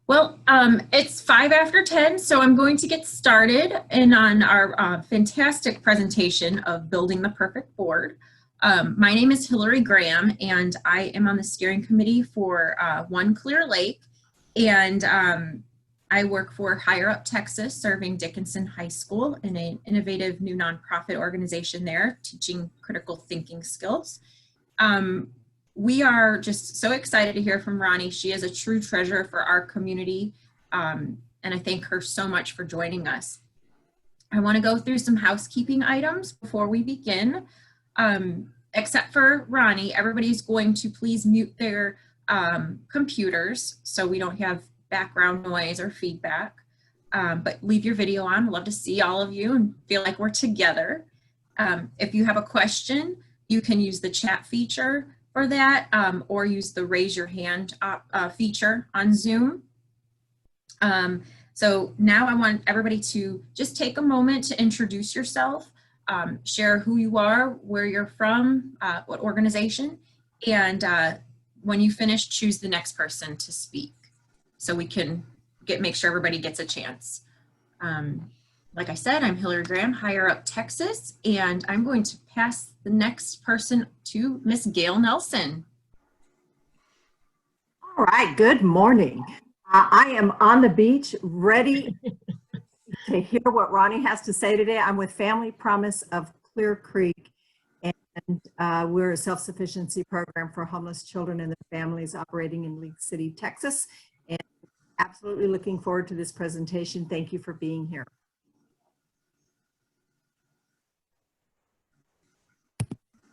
Well, it's 5 after 10, so I'm going to get started and on our fantastic presentation of building the perfect board. My name is Hilary Graham, and I am on the steering committee for One Clear Lake, and I work for Higher Up Texas, serving Dickinson High School in an innovative new nonprofit organization there, teaching critical thinking skills. We are just so excited to hear from Ronnie. She is a true treasure for our community, and I thank her so much for joining us. I want to go through some housekeeping items before we begin. Except for Ronnie, everybody's going to please mute their computers so we don't have background noise or feedback, but leave your video on. I'd love to see all of you and feel like we're together. If you have a question, you can use the chat feature for that, or use the raise your hand feature on Zoom. So now I want everybody to just take a moment to introduce yourself, share who you are, where you're from, what organization, and when you finish, choose the next person to speak so we can make sure everybody gets a chance. Like I said, I'm Hilary Graham, Higher Up Texas, and I'm going to pass the next person to Miss Gail Nelson. All right, good morning. I am on the beach, ready to hear what Ronnie has to say today. I'm with Family Promise of Clear Creek, and we're a self-sufficiency program for homeless children and their families operating in League City, Texas, and absolutely looking forward to this presentation. Thank you for being here.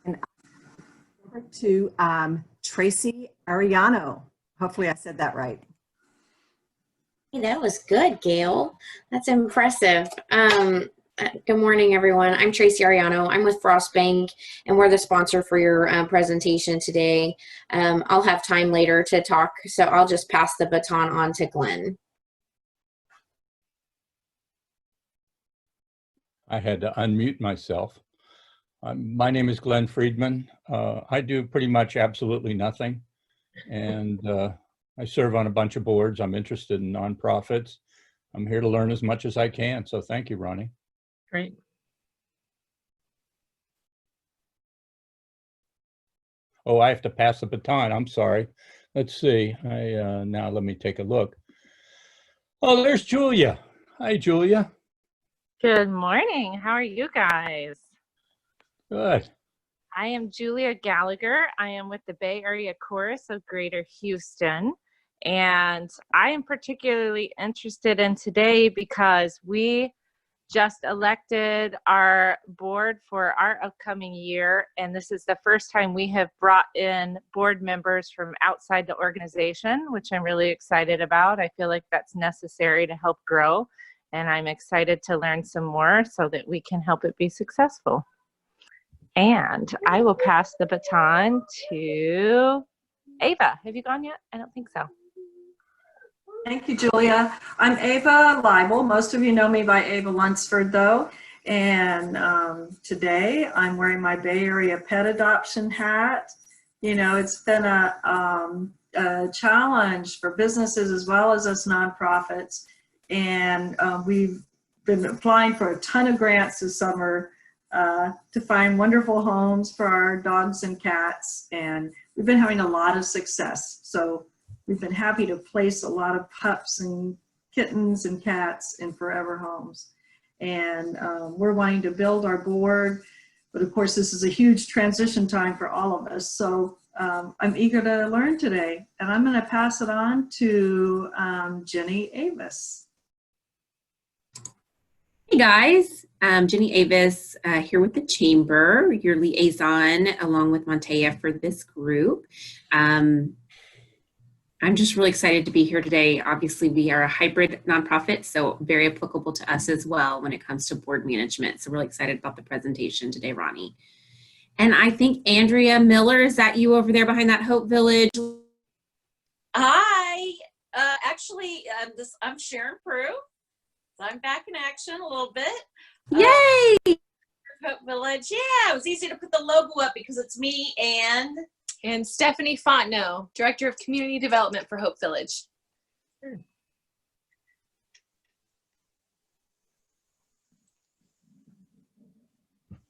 And over to Tracy Ariano. Hopefully I said that right. Hey, that was good, Gail. That's impressive. Good morning, everyone. I'm Tracy Ariano. I'm with Frost Bank, and we're the sponsor for your presentation today. I'll have time later to talk, so I'll just pass the baton on to Glenn. I had to unmute myself. My name is Glenn Friedman. I do pretty much absolutely nothing, and I serve on a bunch of boards. I'm interested in nonprofits. I'm here to learn as much as I can, so thank you, Ronnie. Great. Oh, I have to pass the baton. I'm sorry. Let's see. Now let me take a look. Oh, there's Julia. Hi, Julia. Good morning. How are you guys? Good. I am Julia Gallagher. I am with the Bay Area Chorus of Greater Houston. And I am particularly interested in today because we just elected our board for our upcoming year. And this is the first time we have brought in board members from outside the organization, which I'm really excited about. I feel like that's necessary to help grow. And I'm excited to learn some more so that we can help it be successful. And I will pass the baton to Ava. Have you gone yet? I don't think so. Thank you, Julia. I'm Ava Leibel. Most of you know me by Ava Lunsford, though. And today I'm wearing my Bay Area pet adoption hat. You know, it's been a challenge for businesses as well as us nonprofits. And we've been applying for a ton of grants this summer to find wonderful homes for our dogs and cats, and we've been having a lot of success. So we've been happy to place a lot of pups and kittens and cats in forever homes. And we're wanting to build our board, but of course this is a huge transition time for all of us. So I'm eager to learn today, and I'm going to pass it on to Ginny Avis. Hey guys, Ginny Avis here with the Chamber, your liaison along with Montea for this group. I'm just really excited to be here today. Obviously, we are a hybrid nonprofit, so very applicable to us as well when it comes to board management. So really excited about the presentation today, Ronnie. And I think Andrea Miller, is that you over there behind that Hope Village? Hi, actually, I'm Sharon Prue. So I'm back in action a little bit. Yay! Hope Village. Yeah, it was easy to put the logo up because it's me and Stephanie Fontenot, Director of Community Development for Hope Village.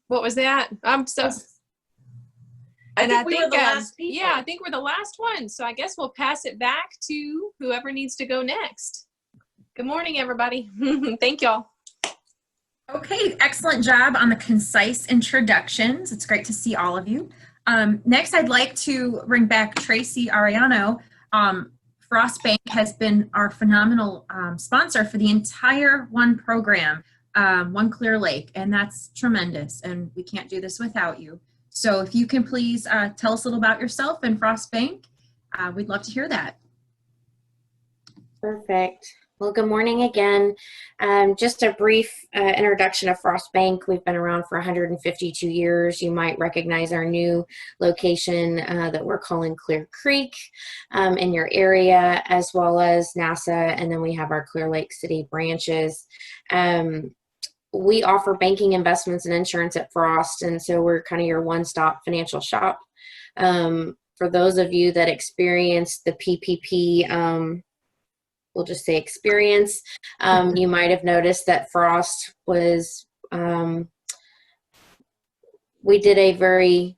What was that? I'm so. I think we were the last people. Yeah, I think we're the last one. So I guess we'll pass it back to whoever needs to go next. Good morning, everybody. Thank y'all. Okay, excellent job on the concise introductions. It's great to see all of you. Next, I'd like to bring back Tracy Ariano. Frost Bank has been our phenomenal sponsor for the entire One program, One Clear Lake, and that's tremendous, and we can't do this without you. So if you can please tell us a little about yourself and Frost Bank, we'd love to hear that. Perfect. Well, good morning again. Just a brief introduction of Frost Bank. We've been around for 152 years. You might recognize our new location that we're calling Clear Creek in your area, as well as NASA, and then we have our Clear Lake City branches. We offer banking, investments, and insurance at Frost, and so we're kind of your one-stop financial shop. For those of you that experienced the PPP, we'll just say experience, you might have noticed that Frost was, we did a very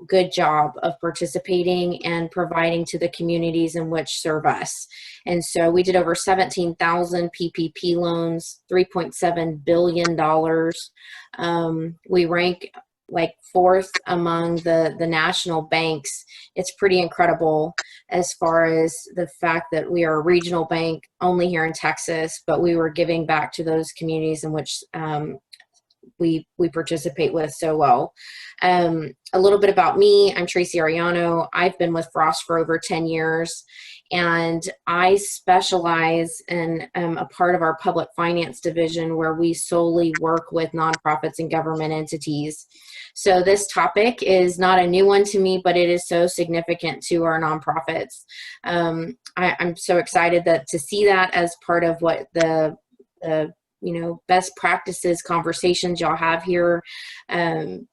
good job of participating and providing to the communities in which serve us. And so we did over 17,000 PPP loans, $3.7 billion. We rank like 4th among the national banks. It's pretty incredible as far as the fact that we are a regional bank only here in Texas, but we were giving back to those communities in which we participate with so well. A little bit about me, I'm Traci Ariano. I've been with Frost for over 10 years, and I specialize in a part of our public finance division where we solely work with nonprofits and government entities. So this topic is not a new one to me, but it is so significant to our nonprofits. I'm so excited to see that as part of what the best practices conversations y'all have here,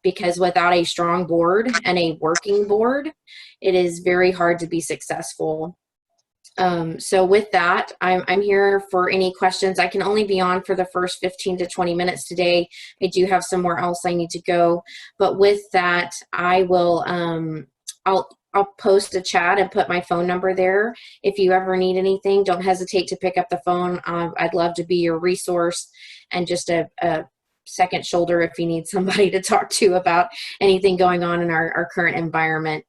because without a strong board and a working board, it is very hard to be successful. So with that, I'm here for any questions. I can only be on for the first 15 to 20 minutes today. I do have somewhere else I need to go, but with that, I will, I'll post a chat and put my phone number there. If you ever need anything, don't hesitate to pick up the phone. I'd love to be your resource and just a second shoulder if you need somebody to talk to about anything going on in our current environment.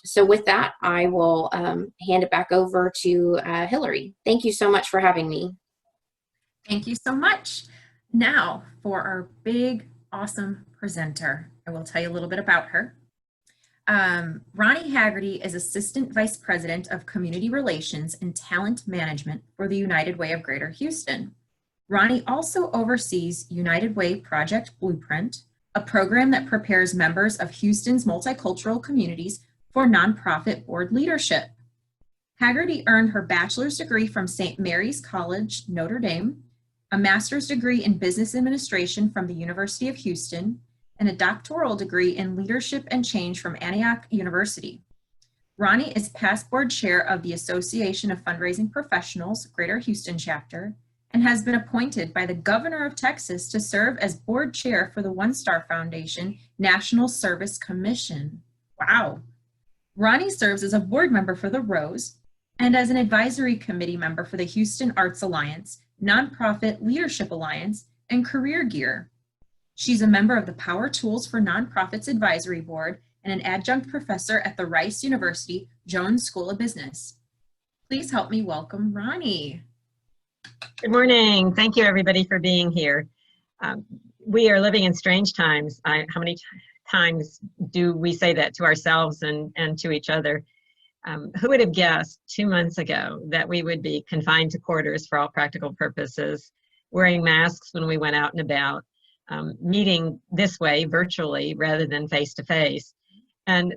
So with that, I will hand it back over to Hilary. Thank you so much for having me. Thank you so much. Now for our big, awesome presenter. I will tell you a little bit about her. Ronnie Hagerty is Assistant Vice President of Community Relations and Talent Management for the United Way of Greater Houston. Ronnie also oversees United Way Project Blueprint, a program that prepares members of Houston's multicultural communities for nonprofit board leadership. Hagerty earned her bachelor's degree from St. Mary's College, Notre Dame, a master's degree in business administration from the University of Houston, and a doctoral degree in leadership and change from Antioch University. Ronnie is past board chair of the Association of Fundraising Professionals, Greater Houston chapter, and has been appointed by the Governor of Texas to serve as board chair for the One Star Foundation National Service Commission. Wow. Ronnie serves as a board member for the Rose and as an advisory committee member for the Houston Arts Alliance, Nonprofit Leadership Alliance, and Career Gear. She's a member of the Power Tools for Nonprofits Advisory Board and an adjunct professor at the Rice University Jones School of Business. Please help me welcome Ronnie. Good morning. Thank you, everybody, for being here. We are living in strange times. How many times do we say that to ourselves and to each other? Who would have guessed 2 months ago that we would be confined to quarters for all practical purposes, wearing masks when we went out and about, meeting this way virtually rather than face-to-face. And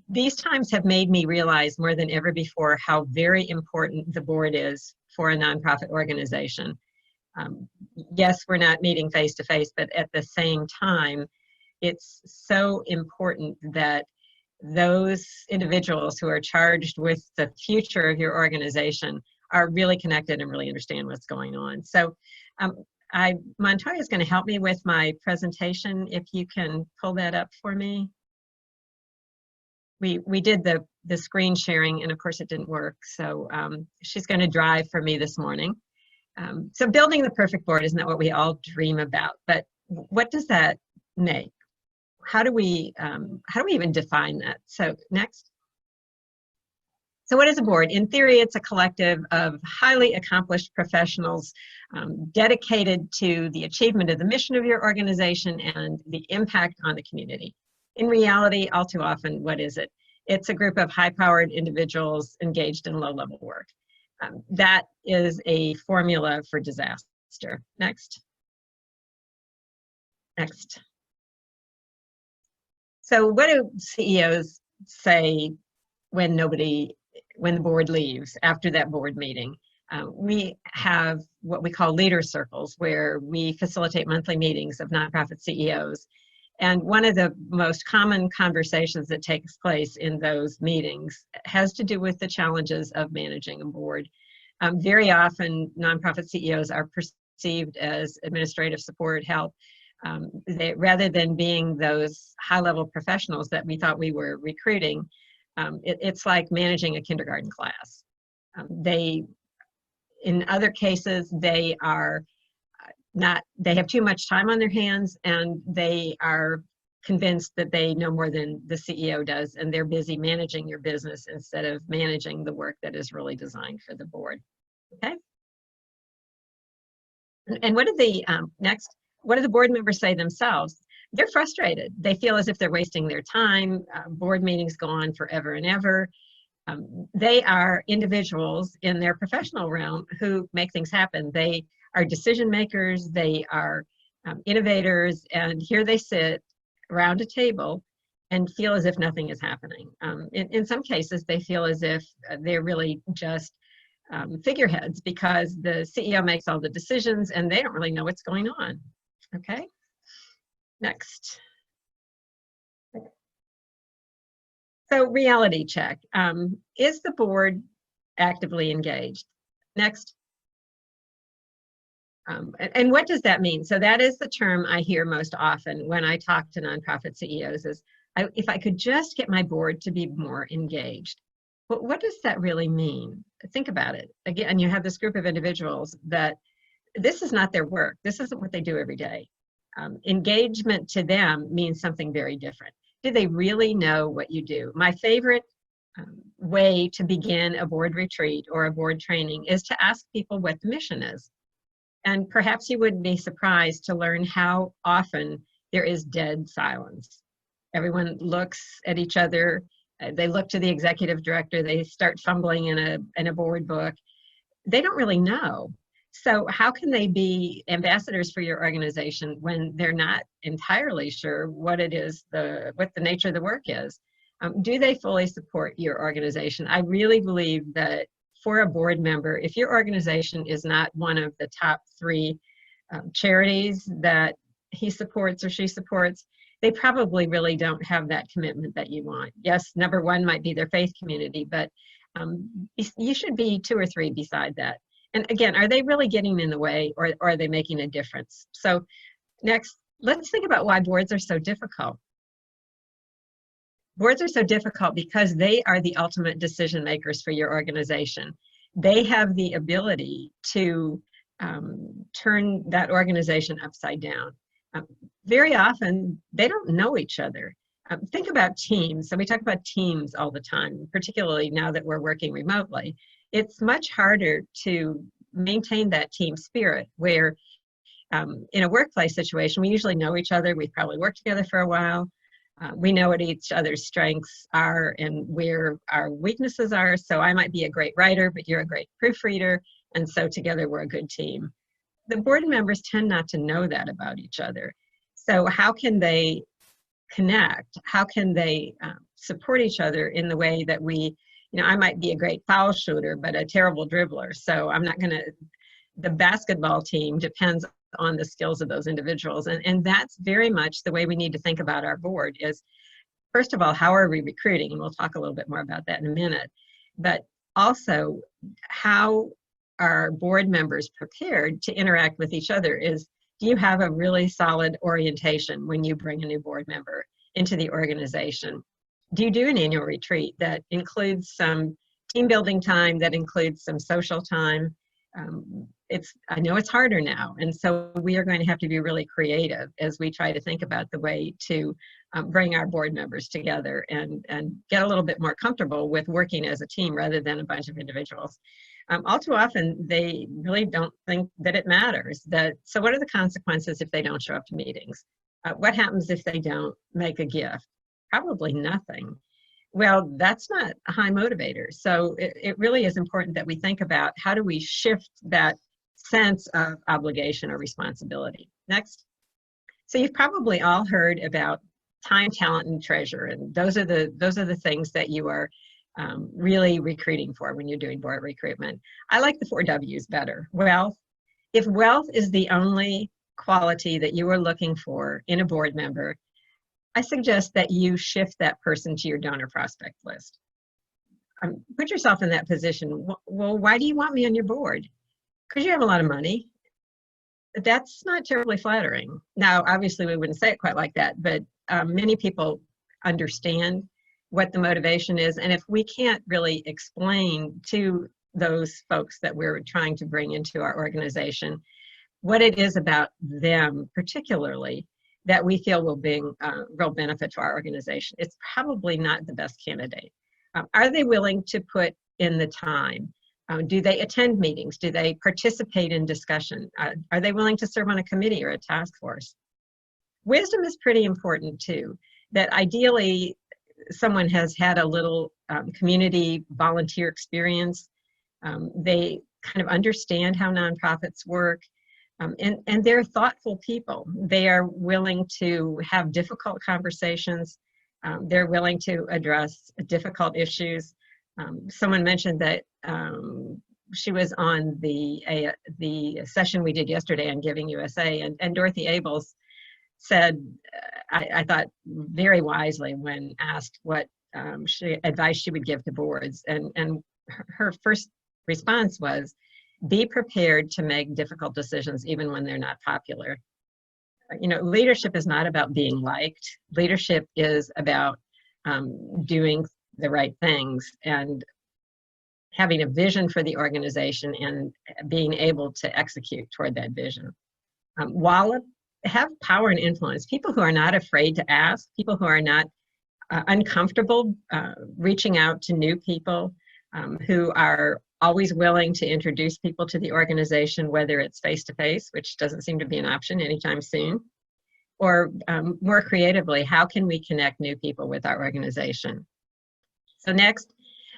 these times have made me realize more than ever before how very important the board is for a nonprofit organization. Yes, we're not meeting face-to-face, but at the same time, it's so important that those individuals who are charged with the future of your organization are really connected and really understand what's going on. So Montoya is going to help me with my presentation. If you can pull that up for me. We did the screen sharing, and of course it didn't work. So she's going to drive for me this morning. So building the perfect board isn't that what we all dream about? But what does that make? How do we even define that? So next. So what is a board? In theory, it's a collective of highly accomplished professionals dedicated to the achievement of the mission of your organization and the impact on the community. In reality, all too often, what is it? It's a group of high-powered individuals engaged in low-level work. That is a formula for disaster. Next. Next. So what do CEOs say when the board leaves after that board meeting? We have what we call leader circles, where we facilitate monthly meetings of nonprofit CEOs. And one of the most common conversations that takes place in those meetings has to do with the challenges of managing a board. Very often, nonprofit CEOs are perceived as administrative support help. Rather than being those high-level professionals that we thought we were recruiting, it's like managing a kindergarten class. In other cases, they have too much time on their hands, and they are convinced that they know more than the CEO does, and they're busy managing your business instead of managing the work that is really designed for the board. Okay. And what do the board members say themselves? They're frustrated. They feel as if they're wasting their time. Board meetings go on forever and ever. They are individuals in their professional realm who make things happen. They are decision makers, they are innovators, and here they sit around a table and feel as if nothing is happening. In some cases, they feel as if they're really just figureheads because the CEO makes all the decisions and they don't really know what's going on. Okay, next. So reality check. Is the board actively engaged? Next. And what does that mean? So that is the term I hear most often when I talk to nonprofit CEOs is, if I could just get my board to be more engaged. But what does that really mean? Think about it. Again, you have this group of individuals that this is not their work. This isn't what they do every day. Engagement to them means something very different. Do they really know what you do? My favorite way to begin a board retreat or a board training is to ask people what the mission is. And perhaps you would be surprised to learn how often there is dead silence. Everyone looks at each other. They look to the executive director. They start fumbling in a board book. They don't really know. So how can they be ambassadors for your organization when they're not entirely sure what it is, what the nature of the work is? Do they fully support your organization? I really believe that for a board member, if your organization is not one of the top 3 charities that he supports or she supports, they probably really don't have that commitment that you want. Yes, number 1 might be their faith community, but you should be 2 or 3 beside that. And again, are they really getting in the way, or are they making a difference? So next, let's think about why boards are so difficult. Boards are so difficult because they are the ultimate decision makers for your organization. They have the ability to turn that organization upside down. Very often, they don't know each other. Think about teams. So we talk about teams all the time, particularly now that we're working remotely. It's much harder to maintain that team spirit where in a workplace situation, we usually know each other. We've probably worked together for a while. We know what each other's strengths are and where our weaknesses are. So I might be a great writer, but you're a great proofreader. And so together we're a good team. The board members tend not to know that about each other. So how can they connect? How can they support each other in the way that I might be a great foul shooter, but a terrible dribbler. So I'm not gonna, the basketball team depends on the skills of those individuals. And that's very much the way we need to think about our board is, first of all, how are we recruiting? And we'll talk a little bit more about that in a minute. But also, how our board members prepared to interact with each other is, do you have a really solid orientation when you bring a new board member into the organization? Do you do an annual retreat that includes some team building time, that includes some social time? I know it's harder now, and so we are going to have to be really creative as we try to think about the way to bring our board members together and get a little bit more comfortable with working as a team rather than a bunch of individuals. All too often, they really don't think that it matters. So what are the consequences if they don't show up to meetings? What happens if they don't make a gift? Probably nothing. Well, that's not a high motivator. So it really is important that we think about how do we shift that sense of obligation or responsibility. Next. So you've probably all heard about time, talent, and treasure, and those are the things that you are really recruiting for when you're doing board recruitment. I like the 4 W's better. Wealth. If wealth is the only quality that you are looking for in a board member, I suggest that you shift that person to your donor prospect list. Put yourself in that position. Well, why do you want me on your board? Because you have a lot of money. That's not terribly flattering. Now, obviously, we wouldn't say it quite like that, but many people understand what the motivation is. And if we can't really explain to those folks that we're trying to bring into our organization what it is about them particularly that we feel will bring real benefit to our organization, it's probably not the best candidate. Are they willing to put in the time? Do they attend meetings? Do they participate in discussion? Are they willing to serve on a committee or a task force? Wisdom is pretty important too, that ideally someone has had a little community volunteer experience. They kind of understand how nonprofits work. And they're thoughtful people. They are willing to have difficult conversations. They're willing to address difficult issues. Someone mentioned that she was on the session we did yesterday on Giving USA, and Dorothy Abels said, I thought very wisely when asked what advice she would give to boards, and her first response was, be prepared to make difficult decisions even when they're not popular. You know, leadership is not about being liked. Leadership is about doing the right things and having a vision for the organization and being able to execute toward that vision. While have power and influence, people who are not afraid to ask, people who are not uncomfortable reaching out to new people, who are always willing to introduce people to the organization, whether it's face-to-face, which doesn't seem to be an option anytime soon, or more creatively, how can we connect new people with our organization? So next,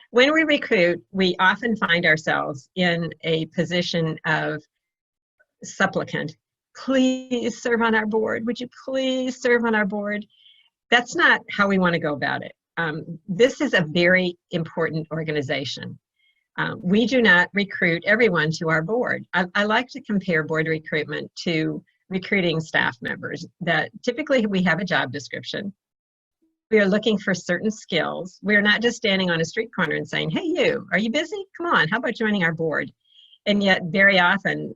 when we recruit, we often find ourselves in a position of supplicant. Please serve on our board. Would you please serve on our board? That's not how we want to go about it. This is a very important organization. We do not recruit everyone to our board. I like to compare board recruitment to recruiting staff members, that typically we have a job description. We are looking for certain skills. We're not just standing on a street corner and saying, hey, you, are you busy? Come on, how about joining our board? And yet very often,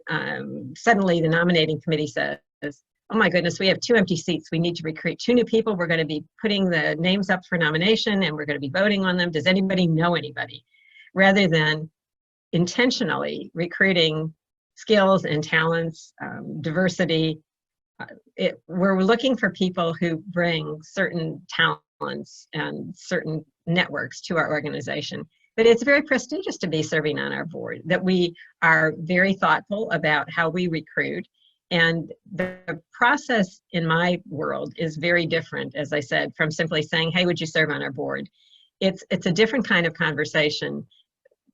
suddenly the nominating committee says, oh my goodness, we have 2 empty seats. We need to recruit 2 new people. We're going to be putting the names up for nomination and we're going to be voting on them. Does anybody know anybody? Rather than intentionally recruiting skills and talents, diversity. We're looking for people who bring certain talents and certain networks to our organization. But it's very prestigious to be serving on our board, that we are very thoughtful about how we recruit. And the process in my world is very different, as I said, from simply saying, hey, would you serve on our board? It's a different kind of conversation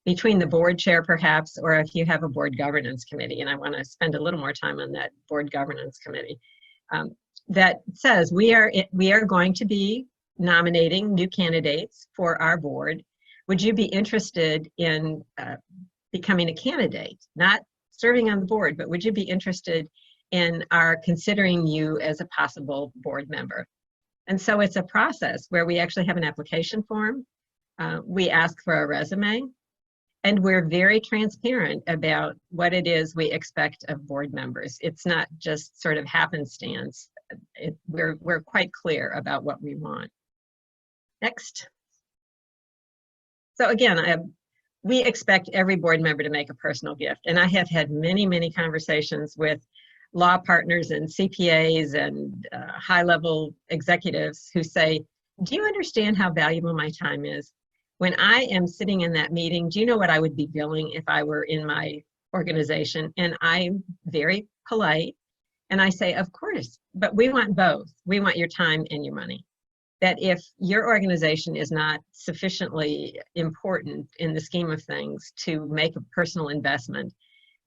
between the board chair, perhaps, or if you have a board governance committee, and I want to spend a little more time on that board governance committee, that says we are going to be nominating new candidates for our board. Would you be interested in becoming a candidate, not serving on the board, but would you be interested in our considering you as a possible board member? And so it's a process where we actually have an application form. We ask for a resume. And we're very transparent about what it is we expect of board members. It's not just sort of happenstance. We're quite clear about what we want. Next. So again, we expect every board member to make a personal gift. And I have had many, many conversations with law partners and CPAs and high-level executives who say, do you understand how valuable my time is? When I am sitting in that meeting, do you know what I would be billing if I were in my organization? And I'm very polite and I say, of course, but we want both. We want your time and your money. That if your organization is not sufficiently important in the scheme of things to make a personal investment,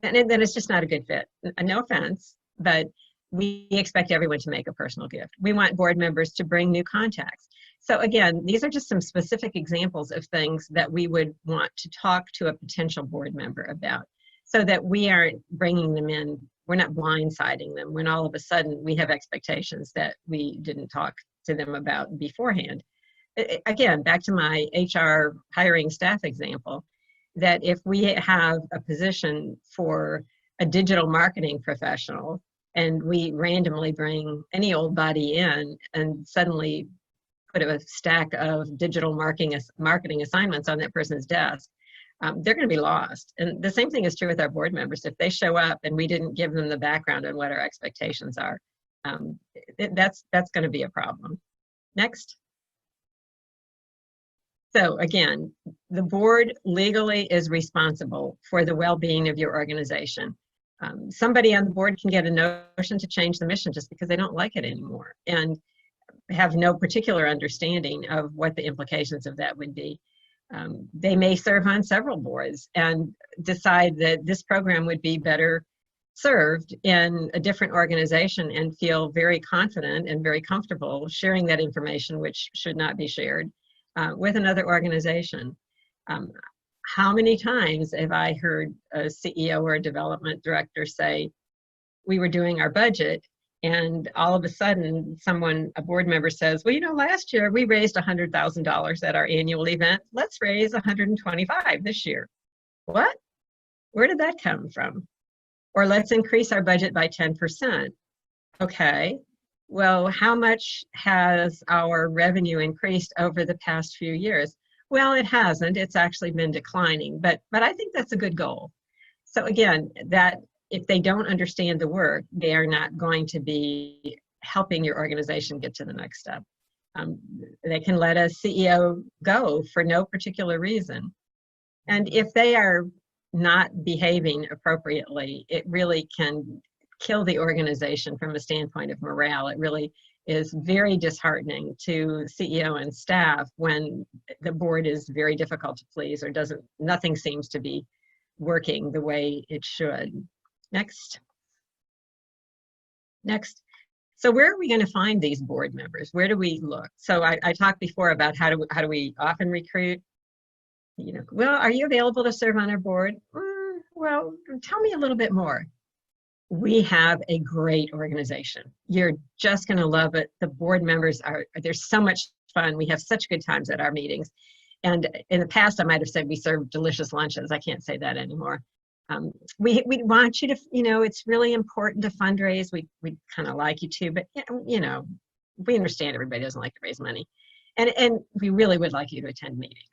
then it's just not a good fit. No offense, but we expect everyone to make a personal gift. We want board members to bring new contacts. So again, these are just some specific examples of things that we would want to talk to a potential board member about so that we aren't bringing them in, we're not blindsiding them when all of a sudden we have expectations that we didn't talk to them about beforehand. Again, back to my HR hiring staff example, that if we have a position for a digital marketing professional and we randomly bring any old body in and suddenly put a stack of digital marketing assignments on that person's desk, they're going to be lost. And the same thing is true with our board members. If they show up and we didn't give them the background on what our expectations are, that's going to be a problem. Next. So again, the board legally is responsible for the well-being of your organization. Somebody on the board can get a notion to change the mission just because they don't like it anymore and have no particular understanding of what the implications of that would be. They may serve on several boards and decide that this program would be better served in a different organization and feel very confident and very comfortable sharing that information, which should not be shared, with another organization. How many times have I heard a CEO or a development director say, we were doing our budget and all of a sudden a board member says, well, you know, last year we raised $100,000 at our annual event. Let's raise $125,000 this year. What? Where did that come from? Or let's increase our budget by 10%. Okay, well, how much has our revenue increased over the past few years? Well, it hasn't. It's actually been declining, but I think that's a good goal. So again, that if they don't understand the work, they are not going to be helping your organization get to the next step. They can let a CEO go for no particular reason. And if they are not behaving appropriately, it really can kill the organization from a standpoint of morale. It really is very disheartening to CEO and staff when the board is very difficult to please or nothing seems to be working the way it should. Next. So where are we going to find these board members? Where do we look? So I talked before about how do we often recruit? You know, well, are you available to serve on our board? Well, tell me a little bit more. We have a great organization. You're just going to love it. The board members they're so much fun. We have such good times at our meetings. And in the past, I might have said we serve delicious lunches. I can't say that anymore. We want you to, you know, it's really important to fundraise. We kind of like you to, but you know, we understand everybody doesn't like to raise money. And we really would like you to attend meetings.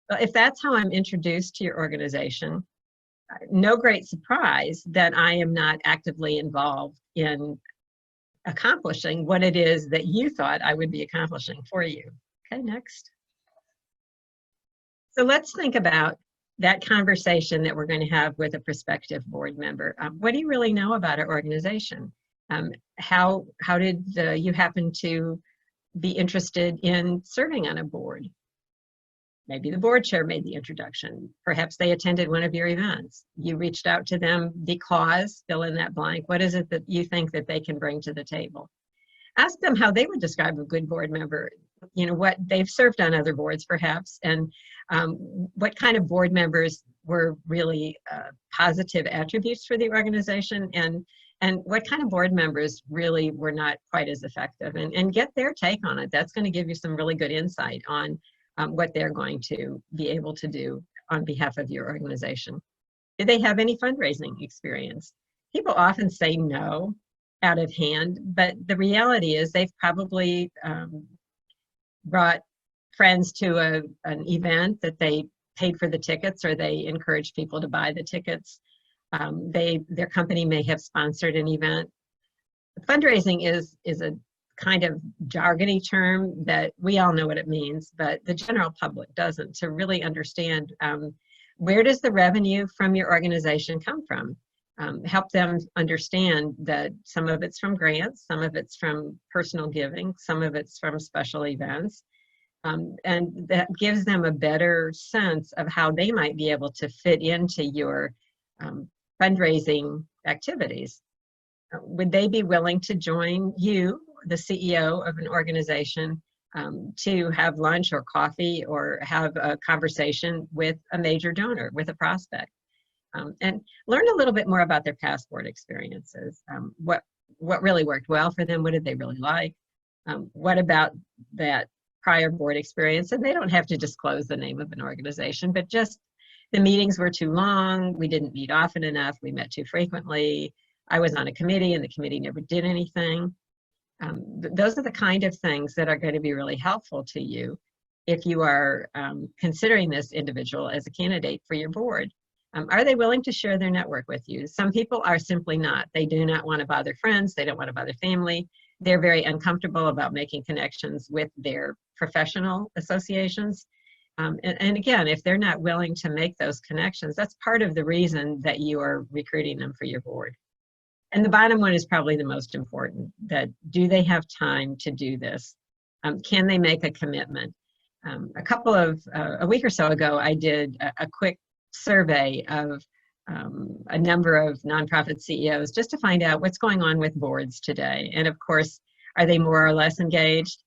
But if that's how I'm introduced to your organization, no great surprise that I am not actively involved in accomplishing what it is that you thought I would be accomplishing for you. Okay, next. So let's think about that conversation that we're going to have with a prospective board member. What do you really know about our organization? How did you happen to be interested in serving on a board? Maybe the board chair made the introduction. Perhaps they attended one of your events. You reached out to them because, fill in that blank, what is it that you think that they can bring to the table? Ask them how they would describe a good board member, you know, what they've served on other boards perhaps, and what kind of board members were really positive attributes for the organization, and what kind of board members really were not quite as effective, and get their take on it. That's going to give you some really good insight on what they're going to be able to do on behalf of your organization? Do they have any fundraising experience? People often say no out of hand, but the reality is they've probably brought friends to an event that they paid for the tickets, or they encouraged people to buy the tickets. Their company may have sponsored an event. Fundraising is a kind of jargony term that we all know what it means, but the general public doesn't. To really understand where does the revenue from your organization come from? Help them understand that some of it's from grants, some of it's from personal giving, some of it's from special events. And that gives them a better sense of how they might be able to fit into your fundraising activities. Would they be willing to join you, the CEO of an organization, to have lunch or coffee or have a conversation with a major donor, with a prospect? And learn a little bit more about their past board experiences. What really worked well for them? What did they really like? What about that prior board experience? And they don't have to disclose the name of an organization, but just the meetings were too long, we didn't meet often enough, we met too frequently, I was on a committee and the committee never did anything. Those are the kind of things that are going to be really helpful to you if you are considering this individual as a candidate for your board. Are they willing to share their network with you? Some people are simply not. They do not want to bother friends, they don't want to bother family. They're very uncomfortable about making connections with their professional associations. And again, if they're not willing to make those connections, that's part of the reason that you are recruiting them for your board. And the bottom one is probably the most important, that do they have time to do this? Can they make a commitment? A week or so ago, I did a quick survey of a number of nonprofit CEOs just to find out what's going on with boards today. And of course, are they more or less engaged?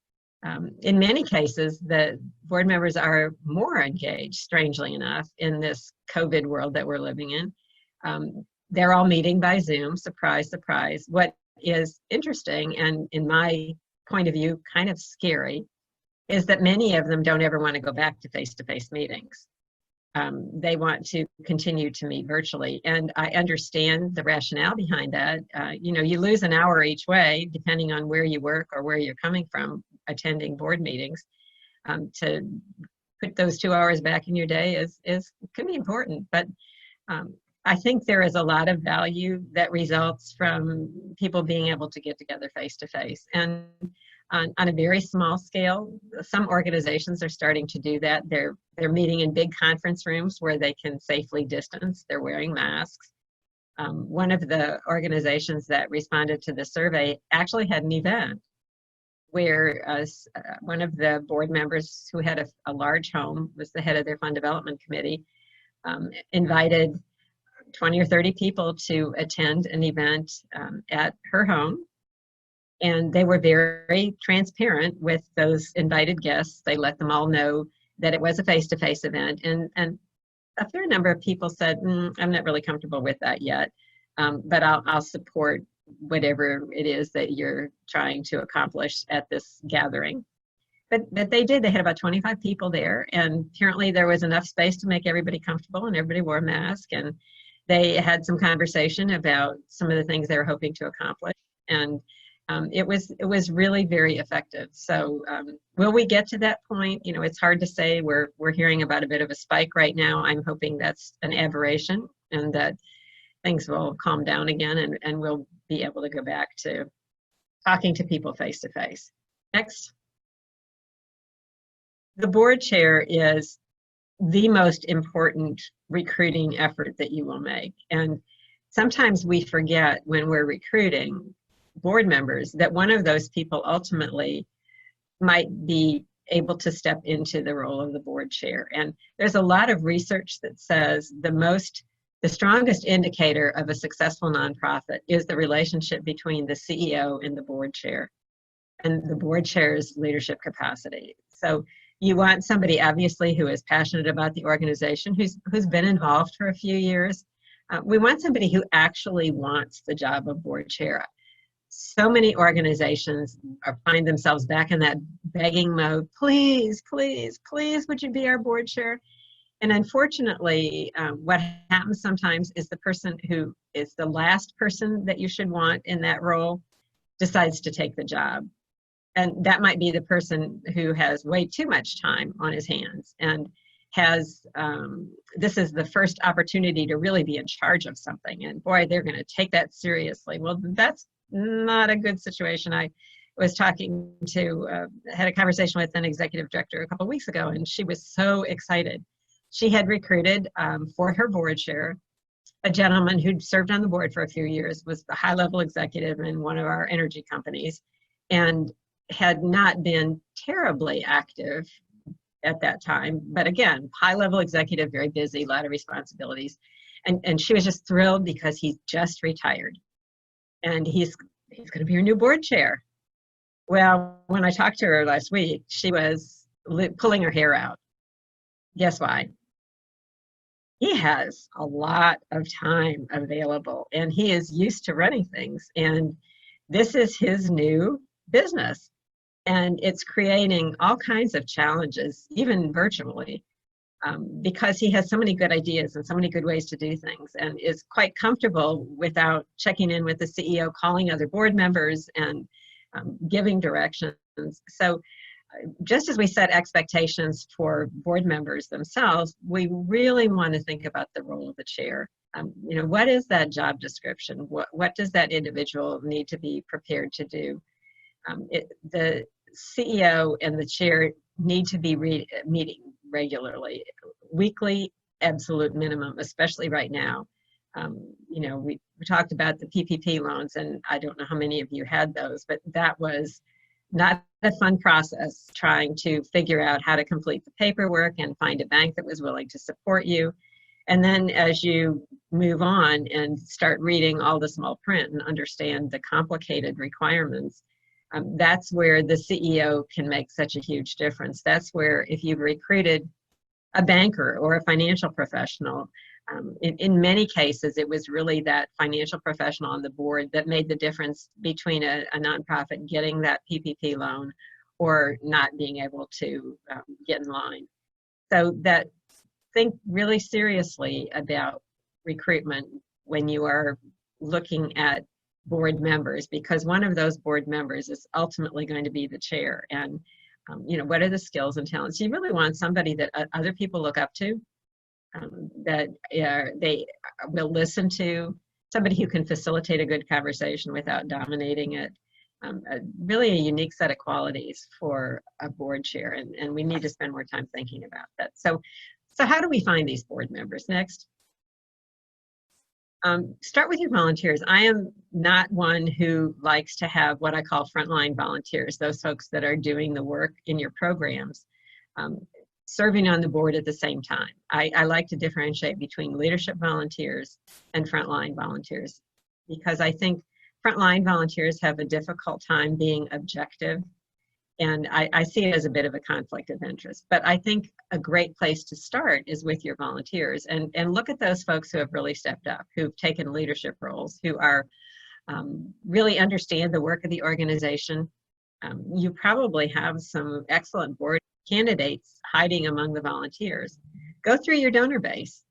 In many cases, the board members are more engaged, strangely enough, in this COVID world that we're living in. They're all meeting by Zoom, surprise, surprise. What is interesting, and in my point of view, kind of scary, is that many of them don't ever want to go back to face-to-face meetings. They want to continue to meet virtually. And I understand the rationale behind that. You lose an hour each way, depending on where you work or where you're coming from, attending board meetings. To put those 2 hours back in your day can be important. But I think there is a lot of value that results from people being able to get together face to face. And on a very small scale, some organizations are starting to do that. They're meeting in big conference rooms where they can safely distance. They're wearing masks. One of the organizations that responded to the survey actually had an event where one of the board members who had a large home, was the head of their fund development committee, invited 20 or 30 people to attend an event at her home. And they were very transparent with those invited guests. They let them all know that it was a face-to-face event. And a fair number of people said, I'm not really comfortable with that yet, but I'll support whatever it is that you're trying to accomplish at this gathering. But they did. They had about 25 people there. And apparently there was enough space to make everybody comfortable, and everybody wore a mask. And they had some conversation about some of the things they were hoping to accomplish. And it was really very effective. So will we get to that point? It's hard to say. We're hearing about a bit of a spike right now. I'm hoping that's an aberration and that things will calm down again, and we'll be able to go back to talking to people face to face. Next. The board chair is the most important recruiting effort that you will make. And sometimes we forget when we're recruiting board members that one of those people ultimately might be able to step into the role of the board chair. And there's a lot of research that says the strongest indicator of a successful nonprofit is the relationship between the CEO and the board chair, and the board chair's leadership capacity. So you want somebody, obviously, who is passionate about the organization, who's been involved for a few years. We want somebody who actually wants the job of board chair. So many organizations find themselves back in that begging mode. Please, please, please, would you be our board chair? And unfortunately, what happens sometimes is the person who is the last person that you should want in that role decides to take the job. And that might be the person who has way too much time on his hands and has, this is the first opportunity to really be in charge of something. And boy, they're going to take that seriously. Well, that's not a good situation. I was talking to, had a conversation with an executive director a couple of weeks ago, and she was so excited. She had recruited for her board chair a gentleman who'd served on the board for a few years, was a high-level executive in one of our energy companies, and had not been terribly active at that time. But again, high-level executive, very busy, a lot of responsibilities. And she was just thrilled because he's just retired. And he's going to be her new board chair. Well, when I talked to her last week, she was pulling her hair out. Guess why? He has a lot of time available, and he is used to running things. And this is his new business. And it's creating all kinds of challenges, even virtually, because he has so many good ideas and so many good ways to do things, and is quite comfortable without checking in with the CEO, calling other board members, and giving directions. So just as we set expectations for board members themselves, we really want to think about the role of the chair. You know, what is that job description? What does that individual need to be prepared to do? The CEO and the chair need to be meeting regularly, weekly, absolute minimum, especially right now. You know, we talked about the PPP loans, and I don't know how many of you had those, but that was not a fun process, trying to figure out how to complete the paperwork and find a bank that was willing to support you. And then as you move on and start reading all the small print and understand the complicated requirements, that's where the CEO can make such a huge difference. That's where, if you've recruited a banker or a financial professional, in many cases, it was really that financial professional on the board that made the difference between a nonprofit getting that PPP loan or not being able to get in line. So that, think really seriously about recruitment when you are looking at board members, because one of those board members is ultimately going to be the chair. And you know, what are the skills and talents? You really want somebody that other people look up to, that they will listen to, somebody who can facilitate a good conversation without dominating it. Really a unique set of qualities for a board chair, and we need to spend more time thinking about that. So how do we find these board members? Next. Start with your volunteers. I am not one who likes to have what I call frontline volunteers, those folks that are doing the work in your programs, serving on the board at the same time. I like to differentiate between leadership volunteers and frontline volunteers, because I think frontline volunteers have a difficult time being objective, and I see it as a bit of a conflict of interest. But I think a great place to start is with your volunteers, and look at those folks who have really stepped up, who've taken leadership roles, who are really understand the work of the organization. You probably have some excellent board candidates hiding among the volunteers. Go through your donor base.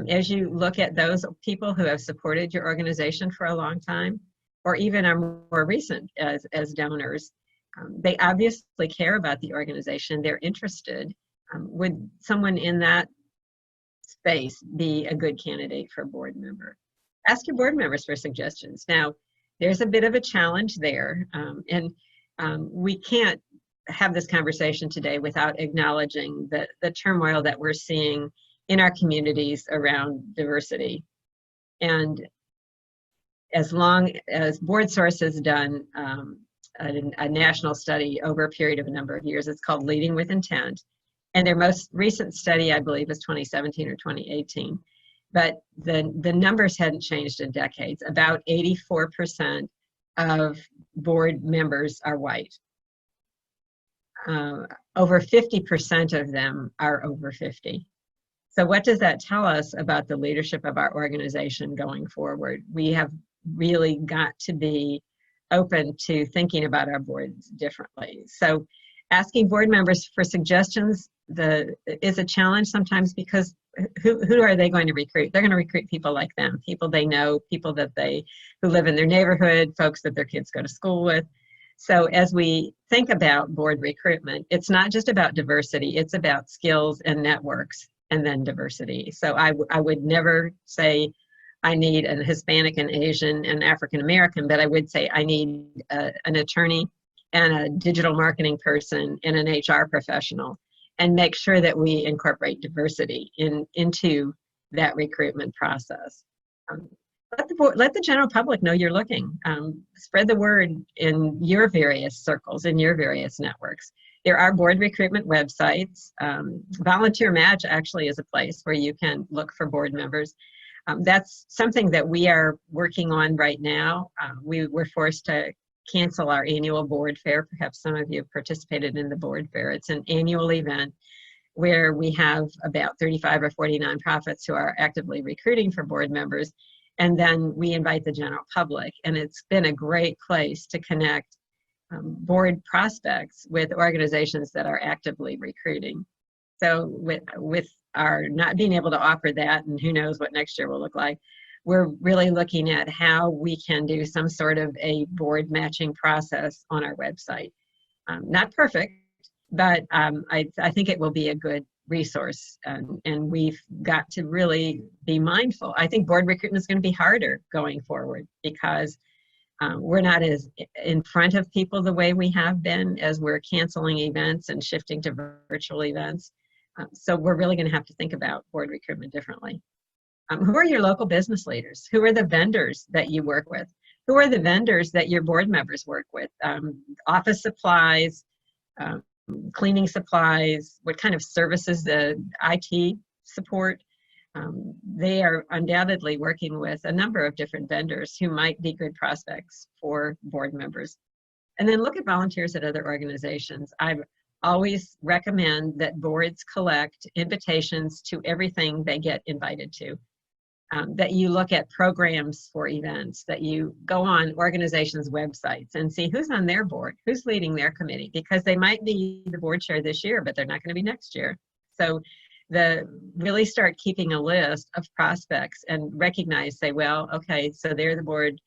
As you look at those people who have supported your organization for a long time, or even are more recent as donors, they obviously care about the organization. They're interested. Would someone in that space be a good candidate for a board member? Ask your board members for suggestions. Now, there's a bit of a challenge there, and we can't have this conversation today without acknowledging the turmoil that we're seeing in our communities around diversity. And as long as Board Source has done a national study over a period of a number of years, it's called Leading with Intent. And their most recent study, I believe, is 2017 or 2018. But the numbers hadn't changed in decades. About 84% of board members are white. Over 50% of them are over 50. So what does that tell us about the leadership of our organization going forward? We have really got to be open to thinking about our boards differently. So Asking board members for suggestions is a challenge sometimes because who are they going to recruit? They're going to recruit people like them, people they know, people who live in their neighborhood, folks that their kids go to school with. So as we think about board recruitment, it's not just about diversity, it's about skills and networks and then diversity. So I would never say I need a Hispanic and Asian and African American, but I would say I need an attorney and a digital marketing person and an HR professional, and make sure that we incorporate diversity into that recruitment process. Let the general public know you're looking. Spread the word in your various circles, in your various networks. There are board recruitment websites. Volunteer Match actually is a place where you can look for board members. That's something that we are working on right now. We were forced to cancel our annual board fair. Perhaps some of you have participated in the board fair. It's an annual event where we have about 35 or 40 nonprofits who are actively recruiting for board members. And then we invite the general public. And it's been a great place to connect board prospects with organizations that are actively recruiting. So with our not being able to offer that, and who knows what next year will look like, we're really looking at how we can do some sort of a board matching process on our website. Not perfect, but I think it will be a good resource, and we've got to really be mindful. I think board recruitment is going to be harder going forward because we're not as in front of people the way we have been, as we're canceling events and shifting to virtual events. So we're really going to have to think about board recruitment differently. Who are your local business leaders? Who are the vendors that you work with? Who are the vendors that your board members work with? Office supplies, cleaning supplies, what kind of services, the IT support. They are undoubtedly working with a number of different vendors who might be good prospects for board members. And then look at volunteers at other organizations. I always recommend that boards collect invitations to everything they get invited to. That you look at programs for events, that you go on organizations' websites and see who's on their board, who's leading their committee, because they might be the board chair this year, but they're not going to be next year. So really start keeping a list of prospects and recognize, say, well, okay, so they're the board,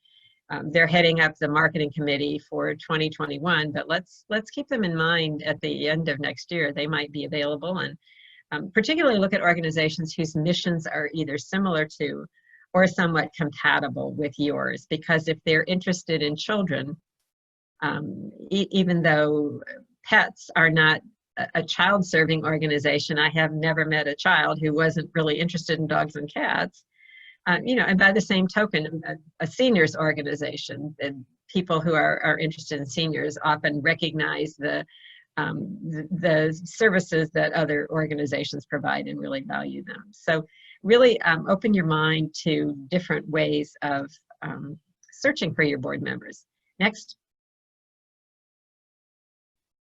they're heading up the marketing committee for 2021, but let's keep them in mind at the end of next year. They might be available, and particularly look at organizations whose missions are either similar to or somewhat compatible with yours, because if they're interested in children, even though pets are not a child-serving organization, I have never met a child who wasn't really interested in dogs and cats. And by the same token, a seniors organization, people who are interested in seniors often recognize the services that other organizations provide and really value them. So really open your mind to different ways of searching for your board members. Next.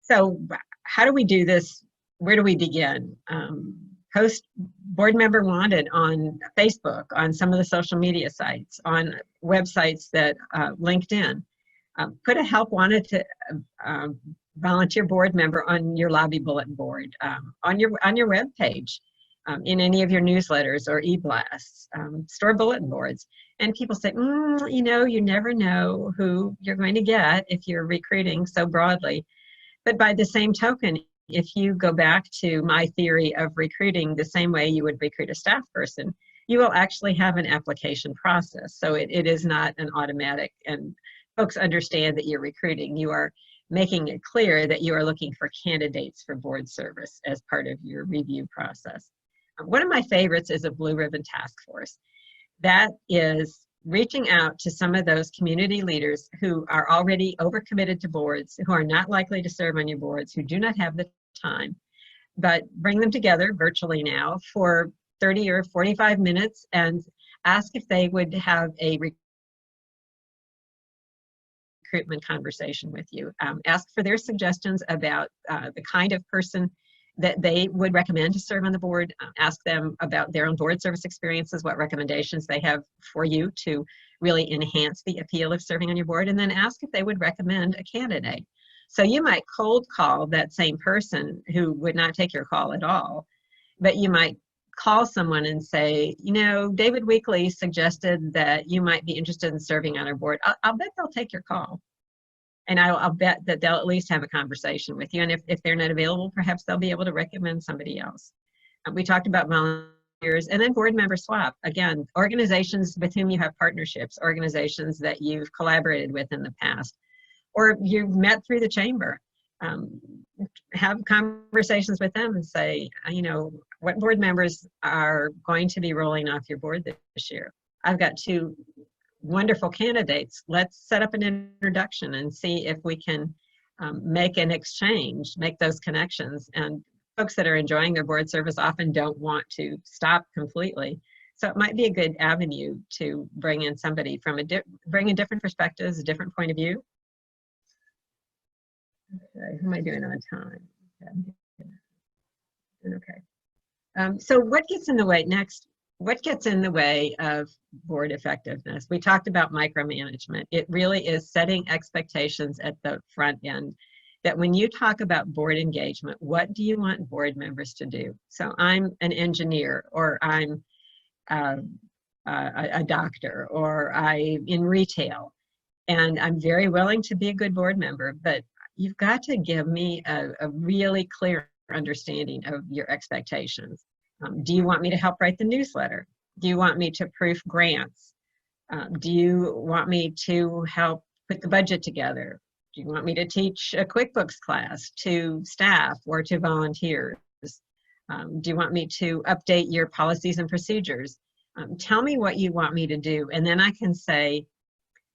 So how do we do this? Where do we begin? Post board member wanted on Facebook, on some of the social media sites, on websites that LinkedIn. Put a help wanted to volunteer board member on your lobby bulletin board, on your web page, in any of your newsletters or e-blasts, store bulletin boards. And people say, you never know who you're going to get if you're recruiting so broadly. But by the same token, if you go back to my theory of recruiting the same way you would recruit a staff person, you will actually have an application process. So it is not an automatic, and folks understand that you're recruiting. You are making it clear that you are looking for candidates for board service as part of your review process. One of my favorites is a Blue Ribbon Task Force. That is reaching out to some of those community leaders who are already overcommitted to boards, who are not likely to serve on your boards, who do not have the time, but bring them together virtually now for 30 or 45 minutes and ask if they would have a recruitment conversation with you. Ask for their suggestions about the kind of person that they would recommend to serve on the board. Ask them about their own board service experiences, what recommendations they have for you to really enhance the appeal of serving on your board, and then ask if they would recommend a candidate. So you might cold call that same person who would not take your call at all, but you might call someone and say, you know, David Weekly suggested that you might be interested in serving on our board. I'll bet they'll take your call. And I'll bet that they'll at least have a conversation with you. And if they're not available, perhaps they'll be able to recommend somebody else. We talked about volunteers, and then board member swap. Again, organizations with whom you have partnerships, organizations that you've collaborated with in the past, or you've met through the chamber. Have conversations with them and say, you know, what board members are going to be rolling off your board this year? I've got 2 wonderful candidates. Let's set up an introduction and see if we can make an exchange, make those connections. And folks that are enjoying their board service often don't want to stop completely. So it might be a good avenue to bring in somebody from bring in different perspectives, a different point of view. Okay, who am I doing on time? Okay. So what gets in the way next? What gets in the way of board effectiveness? We talked about micromanagement. It really is setting expectations at the front end, that when you talk about board engagement, what do you want board members to do? So I'm an engineer, or I'm a doctor, or I'm in retail, and I'm very willing to be a good board member, but you've got to give me a really clear understanding of your expectations. Do you want me to help write the newsletter? Do you want me to proof grants? Do you want me to help put the budget together? Do you want me to teach a QuickBooks class to staff or to volunteers? Do you want me to update your policies and procedures? Tell me what you want me to do, and then I can say,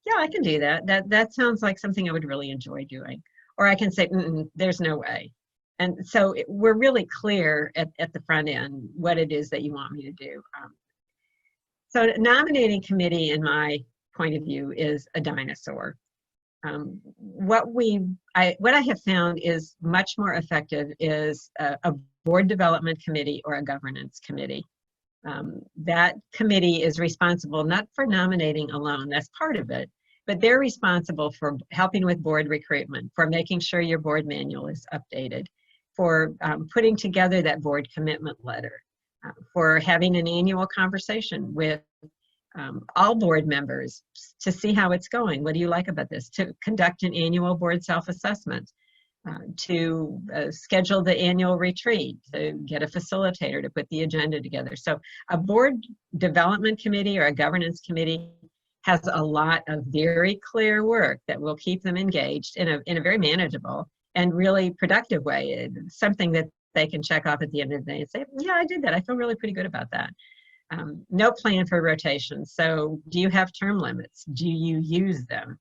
yeah, I can do that. That sounds like something I would really enjoy doing. Or I can say, there's no way. And so we're really clear at the front end what it is that you want me to do. So nominating committee, in my point of view, is a dinosaur. What I have found is much more effective is a board development committee or a governance committee. That committee is responsible not for nominating alone, that's part of it, but they're responsible for helping with board recruitment, for making sure your board manual is updated, for putting together that board commitment letter, for having an annual conversation with all board members to see how it's going. What do you like about this? To conduct an annual board self-assessment, to schedule the annual retreat, to get a facilitator to put the agenda together. So a board development committee or a governance committee has a lot of very clear work that will keep them engaged in a very manageable and really productive way. It's something that they can check off at the end of the day and say, yeah, I did that. I feel really pretty good about that. No plan for rotation. So do you have term limits? Do you use them?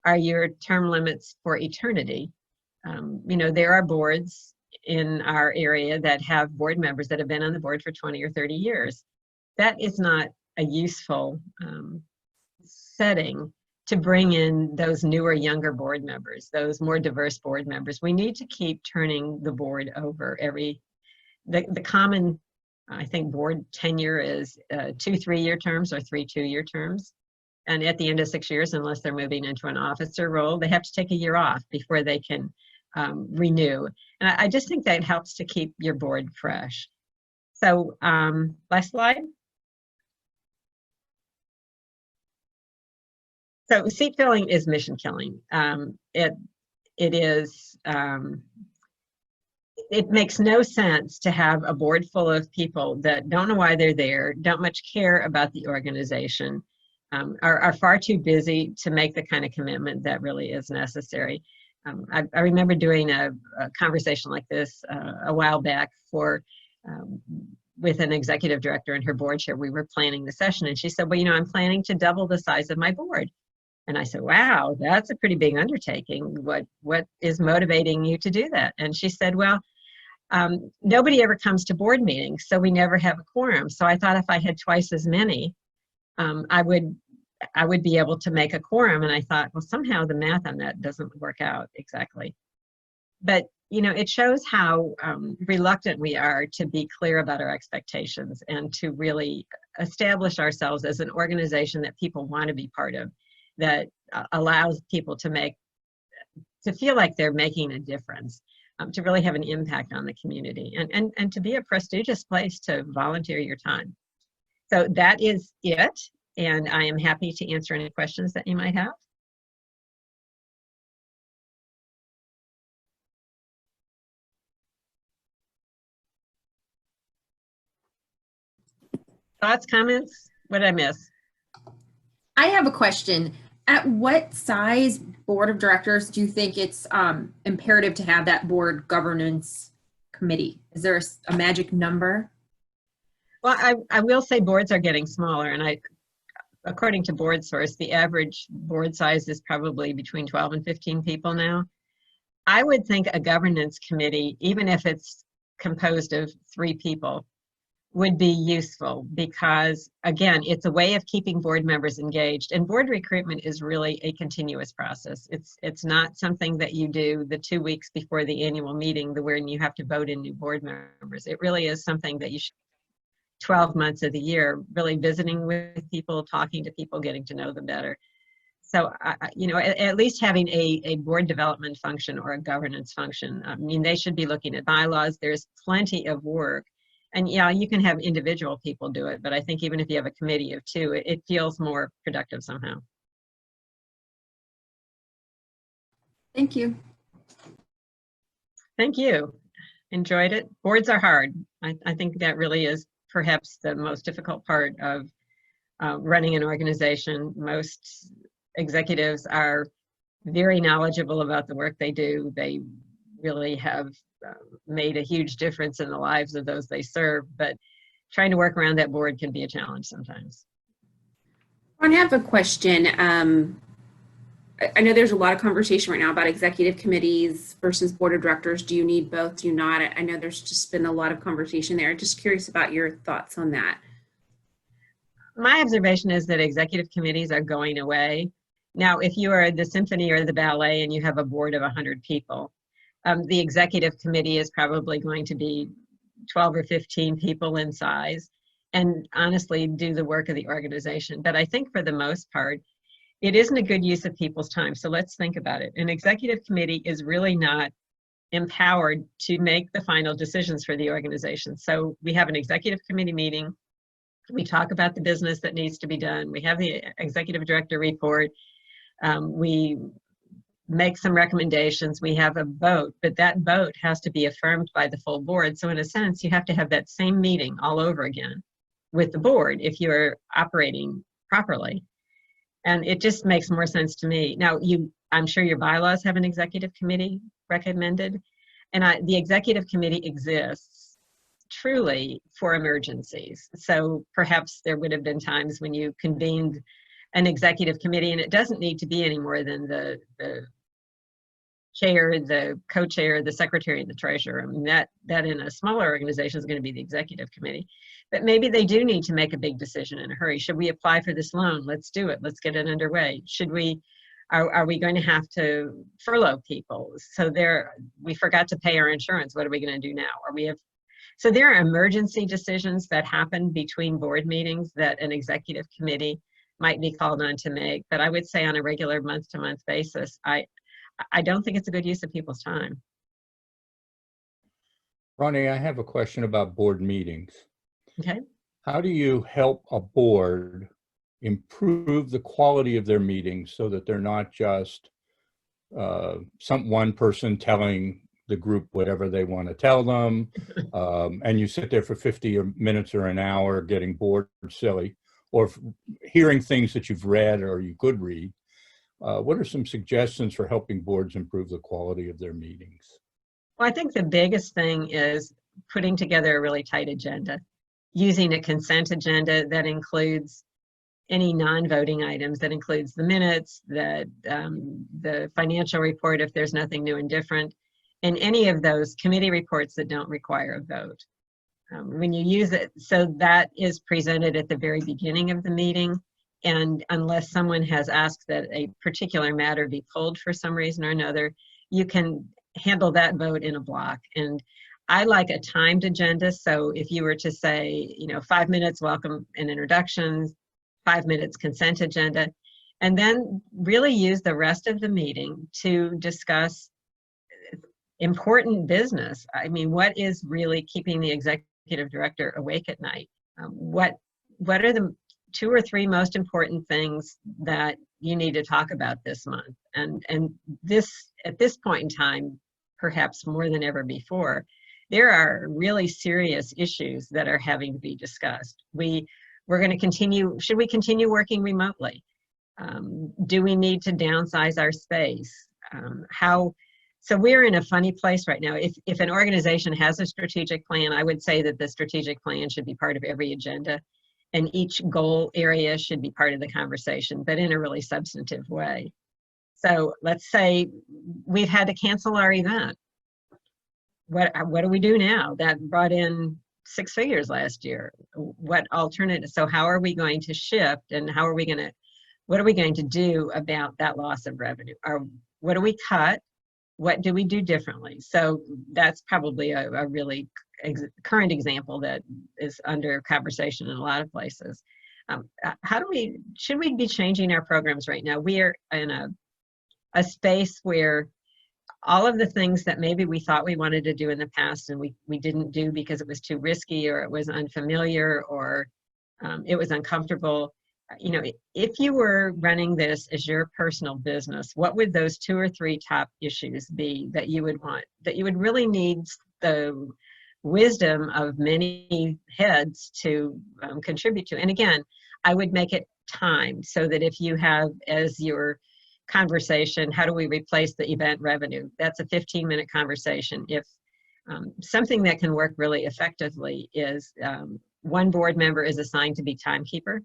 Are your term limits for eternity? You know, there are boards in our area that have board members that have been on the board for 20 or 30 years. That is not a useful setting to bring in those newer, younger board members, those more diverse board members. We need to keep turning the board over the common, I think, board tenure is 2 3-year terms or 3 2-year terms. And at the end of 6 years, unless they're moving into an officer role, they have to take a year off before they can renew. And I just think that helps to keep your board fresh. So last slide. So seat filling is mission killing. It makes no sense to have a board full of people that don't know why they're there, don't much care about the organization, are far too busy to make the kind of commitment that really is necessary. I remember doing a conversation like this a while back with an executive director and her board chair. We were planning the session, and she said, well, you know, I'm planning to double the size of my board. And I said, wow, that's a pretty big undertaking. What is motivating you to do that? And she said, well, nobody ever comes to board meetings, so we never have a quorum. So I thought if I had twice as many, I would be able to make a quorum. And I thought, well, somehow the math on that doesn't work out exactly. But, you know, it shows how reluctant we are to be clear about our expectations and to really establish ourselves as an organization that people want to be part of, that allows people to make to feel like they're making a difference, to really have an impact on the community, and to be a prestigious place to volunteer your time. So that is it, and I am happy to answer any questions that you might have. Thoughts, comments? What did I miss? I have a question. At what size board of directors do you think it's imperative to have that board governance committee? Is there a magic number? Well, I will say boards are getting smaller, and according to Board Source, the average board size is probably between 12 and 15 people now. I would think a governance committee, even if it's composed of 3 people, would be useful because, again, it's a way of keeping board members engaged. And board recruitment is really a continuous process. It's not something that you do the 2 weeks before the annual meeting when you have to vote in new board members. It really is something that you should 12 months of the year, really visiting with people, talking to people, getting to know them better. So, you know, at least having a board development function or a governance function. I mean, they should be looking at bylaws. There's plenty of work. And yeah, you can have individual people do it, but I think even if you have a committee of 2, it feels more productive somehow. Thank you. Thank you. Enjoyed it. Boards are hard. I think that really is perhaps the most difficult part of running an organization. Most executives are very knowledgeable about the work they do. They really have made a huge difference in the lives of those they serve, but trying to work around that board can be a challenge sometimes. I have a question. I know there's a lot of conversation right now about executive committees versus board of directors. Do you need both? Do you not? I know there's just been a lot of conversation there. Just curious about your thoughts on that. My observation is that executive committees are going away. Now, if you are the symphony or the ballet and you have a board of 100 people, the executive committee is probably going to be 12 or 15 people in size and honestly do the work of the organization. But I think for the most part, it isn't a good use of people's time. So let's think about it. An executive committee is really not empowered to make the final decisions for the organization. So we have an executive committee meeting. We talk about the business that needs to be done. We have the executive director report. We make some recommendations. We have a vote, but that vote has to be affirmed by the full board. So in a sense, you have to have that same meeting all over again with the board if you're operating properly. And it just makes more sense to me. Now, I'm sure your bylaws have an executive committee recommended, and the executive committee exists truly for emergencies. So perhaps there would have been times when you convened an executive committee, and it doesn't need to be any more than the chair, the co-chair, the secretary, and the treasurer. I mean, that in a smaller organization is going to be the executive committee. But maybe they do need to make a big decision in a hurry. Should we apply for this loan? Let's do it. Let's get it underway. Are we going to have to furlough people? So we forgot to pay our insurance. What are we going to do now? So there are emergency decisions that happen between board meetings that an executive committee might be called on to make. But I would say on a regular month-to-month basis, I don't think it's a good use of people's time. Ronnie, I have a question about board meetings. Okay. How do you help a board improve the quality of their meetings so that they're not just one person telling the group whatever they want to tell them, and you sit there for 50 minutes or an hour getting bored or silly, or hearing things that you've read or you could read? What are some suggestions for helping boards improve the quality of their meetings? Well, I think the biggest thing is putting together a really tight agenda, using a consent agenda that includes any non-voting items, that includes the minutes, the financial report if there's nothing new and different, and any of those committee reports that don't require a vote. When you use it, so that is presented at the very beginning of the meeting. And unless someone has asked that a particular matter be pulled for some reason or another, you can handle that vote in a block. And I like a timed agenda. So if you were to say, 5 minutes welcome and introductions, 5 minutes consent agenda, And then really use the rest of the meeting to discuss important business. I mean, what is really keeping the executive director awake at night? What are the 2 or 3 most important things that you need to talk about this month? And this, at this point in time, perhaps more than ever before, there are really serious issues that are having to be discussed. We're going to continue, should we continue working remotely? Do we need to downsize our space? So we're in a funny place right now. If an organization has a strategic plan, I would say that the strategic plan should be part of every agenda, and each goal area should be part of the conversation, but in a really substantive way. So let's say we've had to cancel our event. What do we do now? That brought in 6 figures last year. What alternative? So how are we going to shift, and what are we going to do about that loss of revenue? Or what do we cut? What do we do differently? So that's probably a really current example that is under conversation in a lot of places. Should we be changing our programs right now? We are in a space where all of the things that maybe we thought we wanted to do in the past and we didn't do because it was too risky, or it was unfamiliar, or it was uncomfortable. You know, if you were running this as your personal business, what would those 2 or 3 top issues be that you would want, that you would really need the wisdom of many heads to contribute to? And again, I would make it timed so that if you have as your conversation, how do we replace the event revenue? That's a 15-minute conversation. If something that can work really effectively is one board member is assigned to be timekeeper,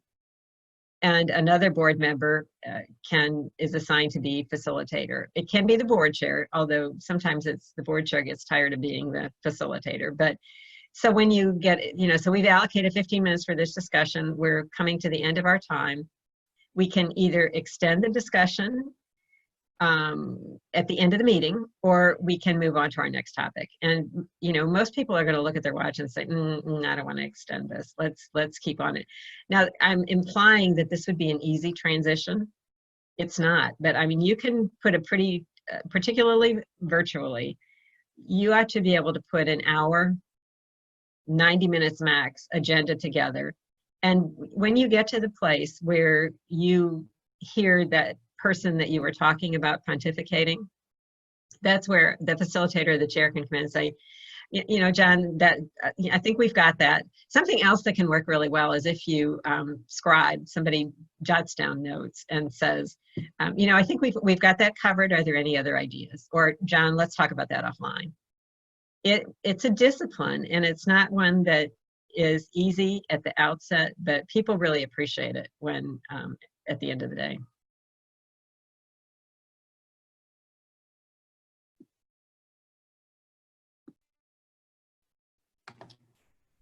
and another board member is assigned to be facilitator. It can be the board chair, although sometimes it's the board chair gets tired of being the facilitator. But so when you get, so we've allocated 15 minutes for this discussion. We're coming to the end of our time. We can either extend the discussion at the end of the meeting, or we can move on to our next topic. And most people are going to look at their watch and say, I don't want to extend this. Let's keep on it. Now, I'm implying that this would be an easy transition. It's not, but I mean, you can put a pretty, particularly virtually, you ought to be able to put an hour, 90 minutes max agenda together. And when you get to the place where you hear that person that you were talking about pontificating, that's where the facilitator or the chair can come in and say, John, that I think we've got that. Something else that can work really well is if you somebody jots down notes and says, I think we've got that covered. Are there any other ideas? Or John, let's talk about that offline. It's a discipline, and it's not one that is easy at the outset, but people really appreciate it when at the end of the day.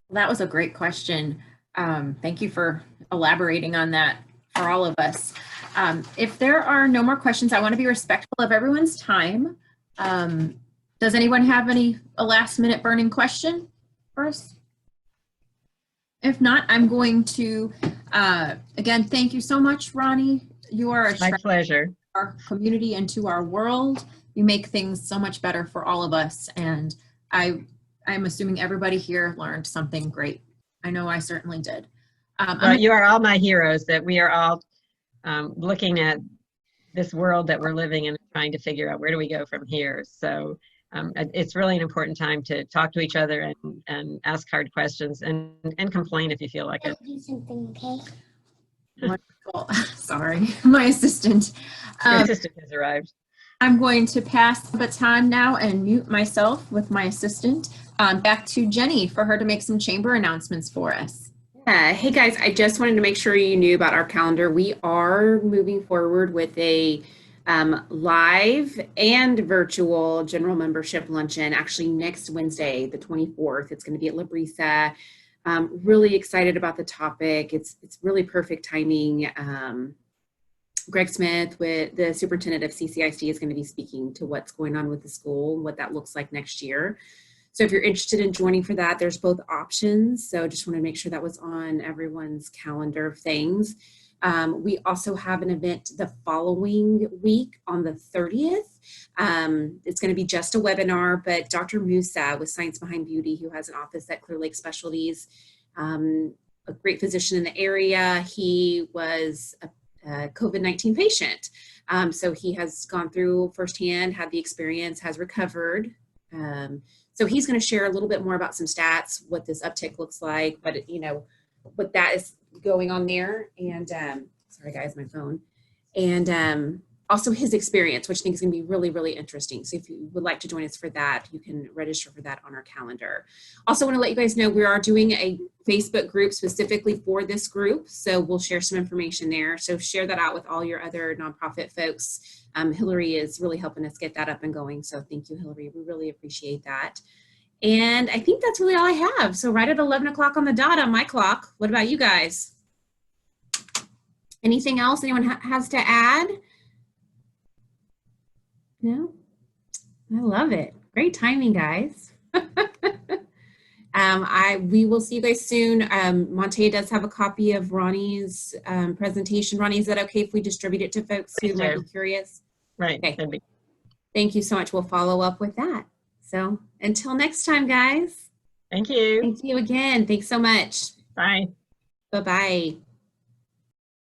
That was a great question. Thank you for elaborating on that for all of us. If there are no more questions, I want to be respectful of everyone's time. Does anyone have a last minute burning question for us? If not, I'm going to, again, thank you so much, Ronnie. You are a my pleasure. To our community and to our world. You make things so much better for all of us. And I'm assuming everybody here learned something great. I know I certainly did. Well, you are all my heroes, that we are all looking at this world that we're living in and trying to figure out where do we go from here. So it's really an important time to talk to each other and ask hard questions and complain if you feel like it. Do something, okay? Wonderful. Sorry, my assistant. Your assistant has arrived. I'm going to pass the baton now and mute myself with my assistant. Back to Jenny for her to make some chamber announcements for us. Hey guys, I just wanted to make sure you knew about our calendar. We are moving forward with a live and virtual general membership luncheon actually next Wednesday, the 24th. It's going to be at La Brisa. Really excited about the topic. It's really perfect timing. Greg Smith, with the superintendent of CCIC, is going to be speaking to what's going on with the school, what that looks like next year. So if you're interested in joining for that, there's both options. So just want to make sure that was on everyone's calendar of things. We also have an event the following week on the 30th. It's going to be just a webinar, but Dr. Musa with Science Behind Beauty, who has an office at Clear Lake Specialties, a great physician in the area. He was a COVID-19 patient. So he has gone through firsthand, had the experience, has recovered. So he's going to share a little bit more about some stats, what this uptick looks like, but you know, what that is going on there. And sorry guys, my phone. And also his experience, which I think is going to be really, really interesting. So if you would like to join us for that, you can register for that on our calendar. Also want to let you guys know we are doing a Facebook group specifically for this group. So we'll share some information there. So share that out with all your other nonprofit folks. Hilary is really helping us get that up and going. So thank you, Hilary. We really appreciate that. And I think that's really all I have. So right at 11 o'clock on the dot on my clock. What about you guys? Anything else anyone has to add? No? I love it. Great timing, guys. We will see you guys soon. Montea does have a copy of Ronnie's presentation. Ronnie, is that okay if we distribute it to folks who might be curious? Right. Okay. Thank you so much. We'll follow up with that. So until next time, guys. Thank you. Thank you again. Thanks so much. Bye. Bye-bye.